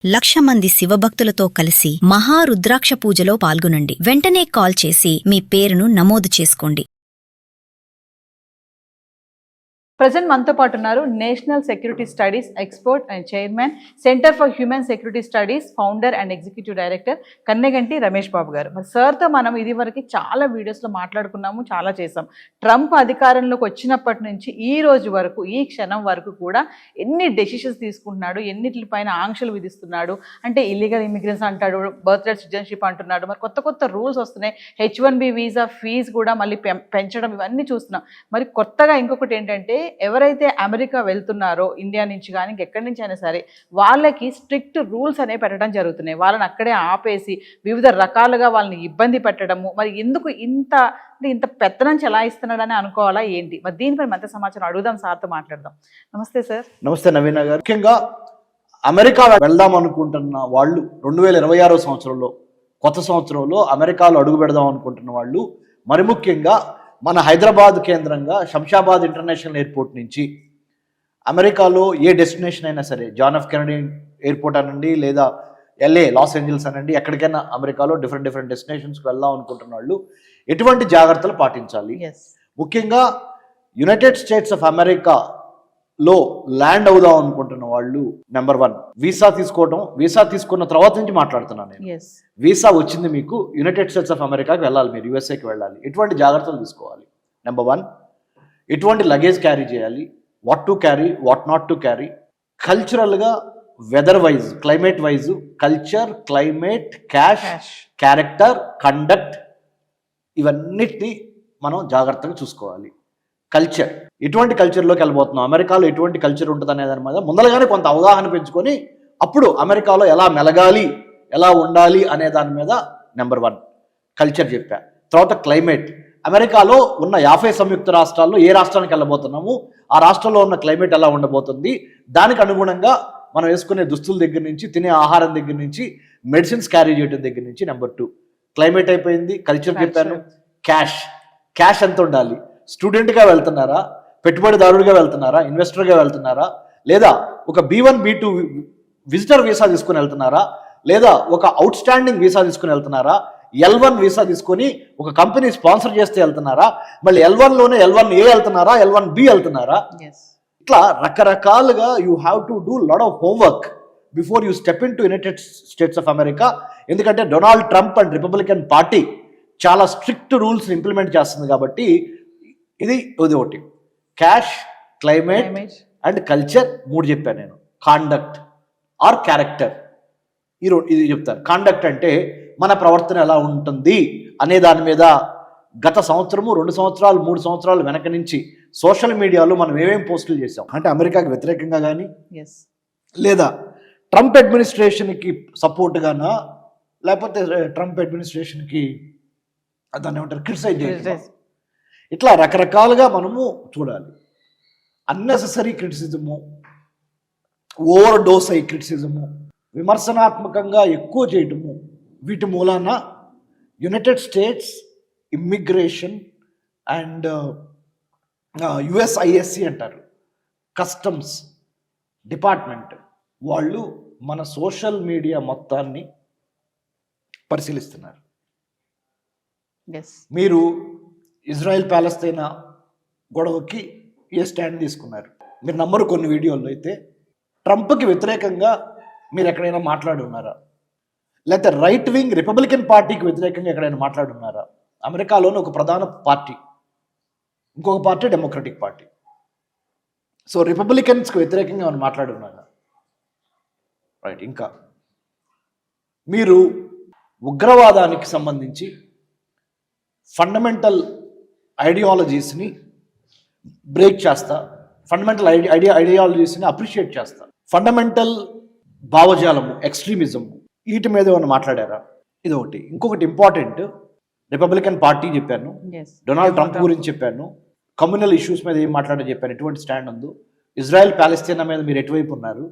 1,00,000 మంది శివభక్తులతో కలిసి మహారుద్రాక్ష పూజలో పాల్గొనండి. వెంటనే కాల్ చేసి మీ పేరును నమోదు చేసుకోండి. ప్రజెంట్ మనతో పాటు ఉన్నారు national security studies expert and chairman, centre for human security studies founder and executive director Kanneganti Ramesh Babu garu. మరి సార్తో మనం ఇదివరకు చాలా వీడియోస్లో మాట్లాడుకున్నాము, చాలా చేసాం. ట్రంప్ అధికారంలోకి వచ్చినప్పటి నుంచి ఈ రోజు వరకు, ఈ క్షణం వరకు కూడా ఎన్ని డెసిషన్స్ తీసుకుంటున్నాడు, ఎన్నిటిపైన ఆంక్షలు విధిస్తున్నాడు. అంటే ఇల్లీగల్ ఇమిగ్రెన్స్ అంటాడు, బర్త్ రైట్ సిటిజన్షిప్ అంటున్నాడు, మరి కొత్త కొత్త రూల్స్ వస్తున్నాయి. H1B వీసా ఫీజు కూడా మళ్ళీ పెంచడం, ఇవన్నీ చూస్తున్నాం. మరి కొత్తగా ఇంకొకటి ఏంటంటే, ఎవరైతే అమెరికా వెళ్తున్నారో ఇండియా నుంచి కానీ ఇంకెక్కడి నుంచి అయినా సరే, వాళ్ళకి స్ట్రిక్ట్ రూల్స్ అనేవి పెట్టడం జరుగుతున్నాయి. వాళ్ళని అక్కడే ఆపేసి వివిధ రకాలుగా వాళ్ళని ఇబ్బంది పెట్టడము. మరి ఎందుకు ఇంత పెత్తనం చెలాయిస్తున్నాడని అనుకోవాలా ఏంటి? మరి దీనిపై మధ్య సమాచారం అడుగుదాం, సార్తో మాట్లాడదాం. నమస్తే సార్. నమస్తే నవీన గారు. ముఖ్యంగా అమెరికా వెళ్దాం అనుకుంటున్న వాళ్ళు 2026 సంవత్సరంలో, కొత్త సంవత్సరంలో అమెరికాలో అడుగు పెడదాం అనుకుంటున్న వాళ్ళు, మరి ముఖ్యంగా మన హైదరాబాద్ కేంద్రంగా శంషాబాద్ ఇంటర్నేషనల్ ఎయిర్పోర్ట్ నుంచి అమెరికాలో ఏ డెస్టినేషన్ అయినా సరే, జాన్ ఎఫ్ కెనడీ ఎయిర్పోర్ట్ అనండి, లేదా LA లాస్ ఏంజల్స్ అనండి, ఎక్కడికైనా అమెరికాలో డిఫరెంట్ డెస్టినేషన్స్కి వెళ్దాం అనుకుంటున్న వాళ్ళు ఎటువంటి జాగ్రత్తలు పాటించాలి? ముఖ్యంగా యునైటెడ్ స్టేట్స్ ఆఫ్ అమెరికాలో ల్యాండ్ అవుదాం అనుకుంటున్న వాళ్ళు, నెంబర్ 1 వీసా తీసుకోవడం. వీసా తీసుకున్న తర్వాత నుంచి మాట్లాడుతున్నాను నేను. వీసా వచ్చింది మీకు, యునైటెడ్ స్టేట్స్ ఆఫ్ అమెరికాకి వెళ్ళాలి, మీరు యూఎస్ఏకి వెళ్ళాలి. ఎటువంటి జాగ్రత్తలు తీసుకోవాలి? నెంబర్ 1, ఎటువంటి లగేజ్ క్యారీ చేయాలి, what to carry, what not to carry. కల్చరల్గా, weather wise, climate wise, culture, climate, cash, character, conduct, ఇవన్నిటిని మనం జాగ్రత్తగా చూసుకోవాలి. కల్చర్, ఎటువంటి కల్చర్లోకి వెళ్ళబోతున్నాం, అమెరికాలో ఎటువంటి కల్చర్ ఉంటుంది అనే దాని మీద ముందరగానే కొంత అవగాహన పెంచుకొని అప్పుడు అమెరికాలో ఎలా మెలగాలి, ఎలా ఉండాలి అనే దాని మీద నెంబర్ 1 కల్చర్ చెప్పా. తర్వాత క్లైమేట్, అమెరికాలో ఉన్న 50 సంయుక్త రాష్ట్రాల్లో ఏ రాష్ట్రానికి వెళ్ళబోతున్నాము, ఆ రాష్ట్రంలో ఉన్న క్లైమేట్ ఎలా ఉండబోతుంది, దానికి అనుగుణంగా మనం వేసుకునే దుస్తుల దగ్గర నుంచి, తినే ఆహారం దగ్గర నుంచి, మెడిసిన్స్ క్యారీ చేయడం దగ్గర నుంచి. నెంబర్ 2 క్లైమేట్ అయిపోయింది, కల్చర్ చెప్పాను. క్యాష్ ఎంత ఉండాలి, స్టూడెంట్గా వెళ్తున్నారా, పెట్టుబడిదారుడిగా వెళ్తున్నారా, ఇన్వెస్టర్గా వెళ్తున్నారా, లేదా ఒక B1 B2 విజిటర్ వీసా తీసుకుని వెళ్తున్నారా, లేదా ఒక అవుట్ స్టాండింగ్ వీసా తీసుకుని వెళ్తున్నారా, L1 వీసా తీసుకొని ఒక కంపెనీ స్పాన్సర్ చేస్తే వెళ్తున్నారా, మళ్ళీ L1లోనే L1A వెళ్తున్నారా, L1B వెళ్తున్నారా, ఇట్లా రకరకాలుగా you have to do lot of homework before you step into United States of America. ఎందుకంటే Donald Trump and Republican party చాలా స్ట్రిక్ట్ రూల్స్ ఇంప్లిమెంట్ చేస్తుంది కాబట్టి ఇది ఒకటి. క్యాష్, క్లైమేట్ అండ్ కల్చర్ 3 చెప్పాను నేను. కాండక్ట్ ఆర్ క్యారెక్టర్, ఇది చెప్తాను. కాండక్ట్ అంటే మన ప్రవర్తన ఎలా ఉంటుంది అనే దాని మీద గత సంవత్సరము, 2 సంవత్సరాలు, 3 సంవత్సరాలు వెనక నుంచి సోషల్ మీడియాలో మనం ఏమేమి పోస్టులు చేసాం అంటే, అమెరికాకి వ్యతిరేకంగా కానీ, లేదా ట్రంప్ అడ్మినిస్ట్రేషన్కి సపోర్ట్గానా, లేకపోతే ట్రంప్ అడ్మినిస్ట్రేషన్కి దాన్ని ఏమంటారు, క్రిటిసైజ్ చేయాలి. ఇట్లా రకరకాలుగా మనము చూడాలి. అన్నెసెసరీ క్రిటిసిజము, ఓవర్ డోస్ అయ్యి క్రిటిసిజము, విమర్శనాత్మకంగా ఎక్కువ చేయటము, వీటి మూలాన United states immigration and USISC అంటారు, కస్టమ్స్ డిపార్ట్మెంట్ వాళ్ళు మన సోషల్ మీడియా మొత్తాన్ని పరిశీలిస్తున్నారు. మీరు ఇజ్రాయెల్ ప్యాలెస్తైనా గొడవకి ఏ స్టాండ్ తీసుకున్నారు? మీరు నమ్మరు, కొన్ని వీడియోల్లో అయితే ట్రంప్కి వ్యతిరేకంగా మీరు ఎక్కడైనా మాట్లాడి ఉన్నారా? లేకపోతే రైట్ వింగ్ రిపబ్లికన్ పార్టీకి వ్యతిరేకంగా ఎక్కడైనా మాట్లాడి ఉన్నారా? అమెరికాలోని ఒక ప్రధాన పార్టీ, ఇంకొక పార్టీ డెమోక్రటిక్ పార్టీ. సో రిపబ్లికన్స్కి వ్యతిరేకంగా ఏమైనా మాట్లాడి ఉన్నారా? రైట్. ఇంకా మీరు ఉగ్రవాదానికి సంబంధించి ఫండమెంటల్ ఐడియాలజీస్ని బ్రేక్ చేస్తా, ఫండమెంటల్ ఐడియాలజీస్ని అప్రిషియేట్ చేస్తా, ఫండమెంటల్ భావజాలము, ఎక్స్ట్రీమిజం, వీటి మీద ఏమైనా మాట్లాడారా? ఇది ఒకటి. ఇంకొకటి ఇంపార్టెంట్, రిపబ్లికన్ పార్టీ చెప్పాను, డొనాల్డ్ ట్రంప్ గురించి చెప్పాను, కమ్యూనల్ ఇష్యూస్ మీద ఏం మాట్లాడో చెప్పాను, ఎటువంటి స్టాండ్ ఉందో, ఇజ్రాయెల్ ప్యాలెస్తైనా మీద మీరు ఎటువైపు ఉన్నారు,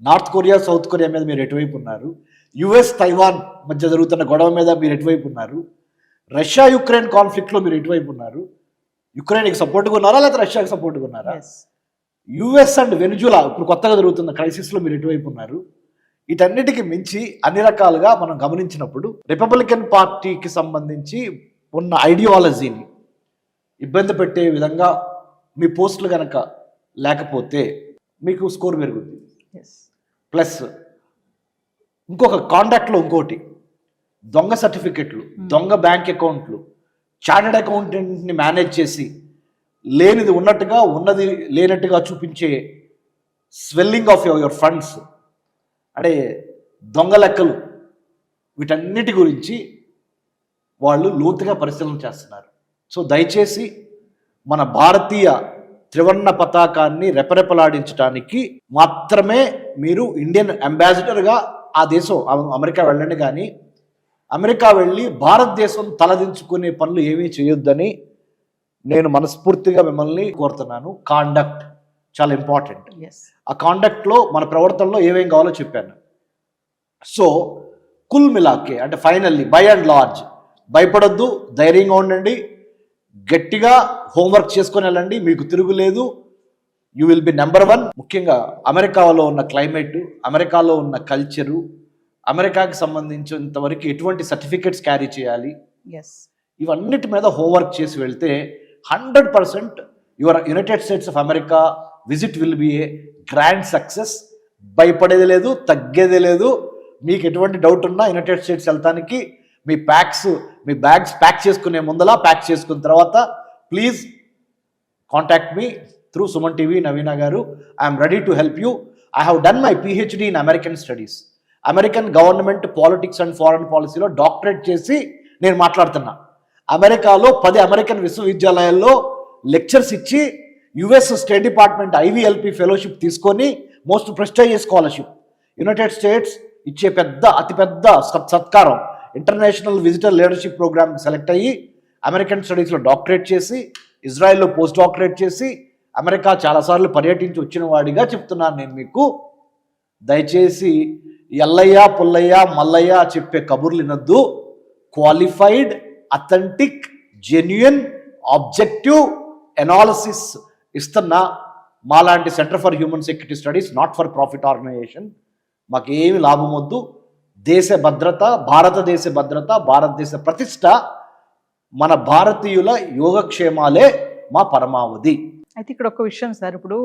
నార్త్ కొరియా సౌత్ కొరియా మీద మీరు ఎటువైపు ఉన్నారు, US తైవాన్ మధ్య జరుగుతున్న గొడవ మీద మీరు ఎటువైపు ఉన్నారు, రష్యా యుక్రెయిన్ కాన్ఫ్లిక్ట్లో మీరు ఎటువైపు ఉన్నారు, యుక్రెయిన్కి సపోర్ట్గా ఉన్నారా లేదా రష్యాకి సపోర్ట్గా ఉన్నారా, US అండ్ వెనిజులా ఇప్పుడు కొత్తగా జరుగుతున్న క్రైసిస్లో మీరు ఎటువైపు ఉన్నారు, వీటన్నిటికి మించి అన్ని రకాలుగా మనం గమనించినప్పుడు రిపబ్లికన్ పార్టీకి సంబంధించి ఉన్న ఐడియాలజీని ఇబ్బంది పెట్టే విధంగా మీ పోస్టులు కనుక లేకపోతే మీకు స్కోర్ పెరుగుద్ది. ప్లస్ ఇంకొక కాంటాక్ట్లో ఇంకోటి దొంగ సర్టిఫికెట్లు, దొంగ బ్యాంక్ అకౌంట్లు, చార్టెడ్ అకౌంటెంట్ని మేనేజ్ చేసి లేనిది ఉన్నట్టుగా ఉన్నది లేనట్టుగా చూపించే స్వెల్లింగ్ ఆఫ్ యువర్ ఫండ్స్, అంటే దొంగ లెక్కలు, వీటన్నిటి గురించి వాళ్ళు లోతుగా పరిశీలన చేస్తున్నారు. సో దయచేసి మన భారతీయ త్రివర్ణ పతాకాన్ని రెపరెపలాడించడానికి మాత్రమే మీరు ఇండియన్ అంబాసిడర్గా ఆ దేశం అమెరికా వెళ్ళండి, కానీ అమెరికా వెళ్ళి భారతదేశం తలదించుకునే పనులు ఏమీ చేయొద్దని నేను మనస్ఫూర్తిగా మిమ్మల్ని కోరుతున్నాను. కాండక్ట్ చాలా ఇంపార్టెంట్. ఆ కాండక్ట్లో మన ప్రవర్తనలో ఏమేం కావాలో చెప్పాను. సో కుల్ మిలాకే అంటే ఫైనల్లీ బై అండ్ లార్జ్ భయపడొద్దు, ధైర్యంగా ఉండండి, గట్టిగా హోంవర్క్ చేసుకొని వెళ్ళండి, మీకు తిరుగులేదు. You will be number 1. ముఖ్యంగా అమెరికాలో ఉన్న క్లైమేట్, అమెరికాలో ఉన్న కల్చరు, అమెరికాకి సంబంధించినంతవరకు ఎటువంటి సర్టిఫికెట్స్ క్యారీ చేయాలి, ఇవన్నిటి మీద హోంవర్క్ చేసి వెళ్తే 100% your United States of America visit will be a grand success. భయపడేది లేదు, తగ్గేది లేదు. మీకు ఎటువంటి డౌట్ ఉన్నా యునైటెడ్ స్టేట్స్ వెళ్తానికి మీ బ్యాగ్స్ ప్యాక్ చేసుకునే ముందలా, ప్యాక్ చేసుకున్న తర్వాత ప్లీజ్ కాంటాక్ట్ మీ through Suman TV Naveena garu. I am ready to help you. I have done my PhD in American studies. American government politics and foreign పాలసీలో డాక్టరేట్ చేసి నేను మాట్లాడుతున్నా. అమెరికాలో 10 అమెరికన్ విశ్వవిద్యాలయాల్లో లెక్చర్స్ ఇచ్చి US state department IVLP fellowship తీసుకొని most prestigious scholarship. United States ఇచ్చే అతిపెద్ద సత్కారం. ఇంటర్నేషనల్ విజిటర్ లీడర్షిప్ ప్రోగ్రామ్కి సెలెక్ట్ అయ్యి అమెరికన్ స్టడీస్లో డాక్టరేట్ చేసి, ఇజ్రాయెల్లో పోస్ట్ డాక్టరేట్ చేసి, అమెరికా చాలాసార్లు పర్యటించి వచ్చిన వాడిగా చెప్తున్నాను నేను మీకు. దయచేసి ఎల్లయ్య పుల్లయ్య మల్లయ్య చెప్పే కబుర్లు వినొద్దు. Qualified, authentic, genuine, objective analysis ఇస్తున్న మాలాంటి centre for human security studies, not for profit organisation. మాకేమి లాభం వద్దు. దేశ భద్రత, భారతదేశ భద్రత, భారతదేశ ప్రతిష్ట, మన భారతీయుల యోగక్షేమాలే మా పరమావధి. అయితే ఇక్కడ ఒక విషయం సార్, ఇప్పుడు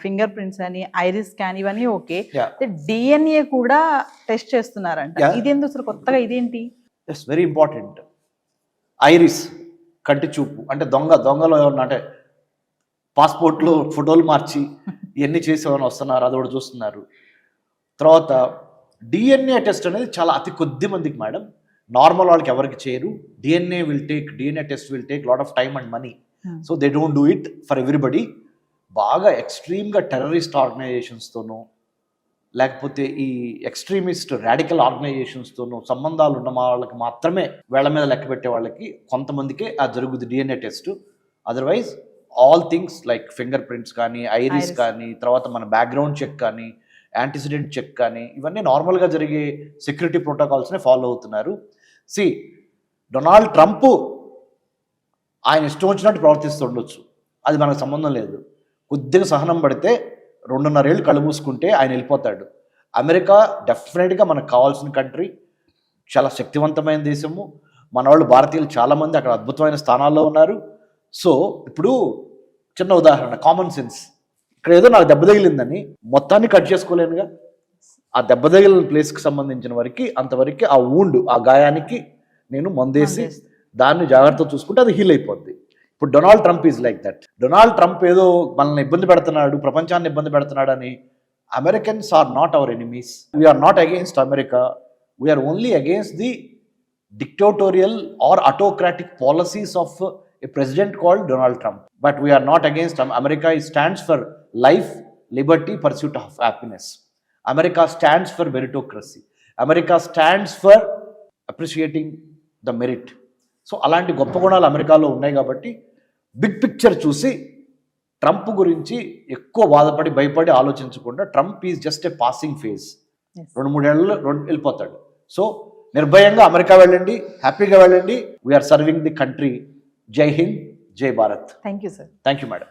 ఫింగర్ ప్రింట్స్ అని, ఐరిస్ స్కాన్ ఇవన్నీ ఓకే, DNA కూడా టెస్ట్ చేస్తున్నారంట. ఇది ఎందుకు అసలు కొత్తగా, ఇదేంటి? It's very important. ఐరిస్ కంటి చూపు అంటే దొంగలో ఏమన్నా అంటే పాస్పోర్ట్లో ఫోటోలు మార్చి ఇవన్నీ చేసి ఏమైనా వస్తున్నారు, అది కూడా చూస్తున్నారు. తర్వాత DNA టెస్ట్ అనేది చాలా అతి కొద్ది మందికి మేడం, నార్మల్ వాళ్ళకి ఎవరికి చేయరు. DNA test will take lot of time and money. So they don't do it for everybody. బాగా ఎక్స్ట్రీమ్గా టెర్రరిస్ట్ ఆర్గనైజేషన్స్తోనూ లేకపోతే ఈ ఎక్స్ట్రీమిస్ట్ రాడికల్ ఆర్గనైజేషన్స్తోనూ సంబంధాలు ఉన్న వాళ్ళకి మాత్రమే, వేళ్ల మీద లెక్క పెట్టే వాళ్ళకి కొంతమందికే అది జరుగుతుంది DNA test. Otherwise all things like finger prints కానీ, ఐరిస్ కానీ, తర్వాత మన బ్యాక్గ్రౌండ్ చెక్ కానీ, యాంటిసిడెంట్ చెక్ కానీ, ఇవన్నీ నార్మల్గా జరిగే సెక్యూరిటీ ప్రోటోకాల్స్నే ఫాలో అవుతున్నారు. డొనాల్డ్ ట్రంప్ ఆయన ఇష్టం వచ్చినట్టు ప్రవర్తిస్తుండొచ్చు, అది మనకు సంబంధం లేదు. కొద్దిగా సహనం పడితే 2.5 ఏళ్ళు కళ్ళు మూసుకుంటే ఆయన వెళ్ళిపోతాడు. అమెరికా డెఫినెట్గా మనకు కావాల్సిన కంట్రీ, చాలా శక్తివంతమైన దేశము. మన వాళ్ళు భారతీయులు చాలామంది అక్కడ అద్భుతమైన స్థానాల్లో ఉన్నారు. సో ఇప్పుడు చిన్న ఉదాహరణ, కామన్ సెన్స్. ఇక్కడ ఏదో నాకు దెబ్బ తగిలిందని మొత్తాన్ని కట్ చేసుకోలేనుగా. ఆ దెబ్బ తగిలిన ప్లేస్కి సంబంధించిన వరకు అంతవరకు ఆ వూండ్, ఆ గాయానికి నేను మందేసి దాన్ని జాగ్రత్తగా చూసుకుంటే అది హీల్ అయిపోద్ది. ఇప్పుడు Donald Trump is like that. Donald Trump ఏదో మనల్ని ఇబ్బంది పెడుతున్నాడు, ప్రపంచాన్ని ఇబ్బంది పెడుతున్నాడు అని. Americans are not our enemies. We're not against America. We're only against the dictatorial or autocratic policies of a president called Donald Trump. But we are not against America. It stands for life, liberty, pursuit of happiness. America stands for meritocracy. America stands for appreciating the merit. So అలాంటి గొప్ప గుణాలు అమెరికాలో ఉన్నాయి కాబట్టి big picture చూసి Trump గురించి ఎక్కువ బాధపడి భయపడి ఆలోచించకుండా, Trump is just a passing phase. 2-3 ఏళ్ళలో వెళ్ళిపోతాడు. సో నిర్భయంగా అమెరికా వెళ్ళండి, హ్యాపీగా వెళ్ళండి. We're serving the country. జై హింద్, జై Bharat. Thank you sir. Thank you madam.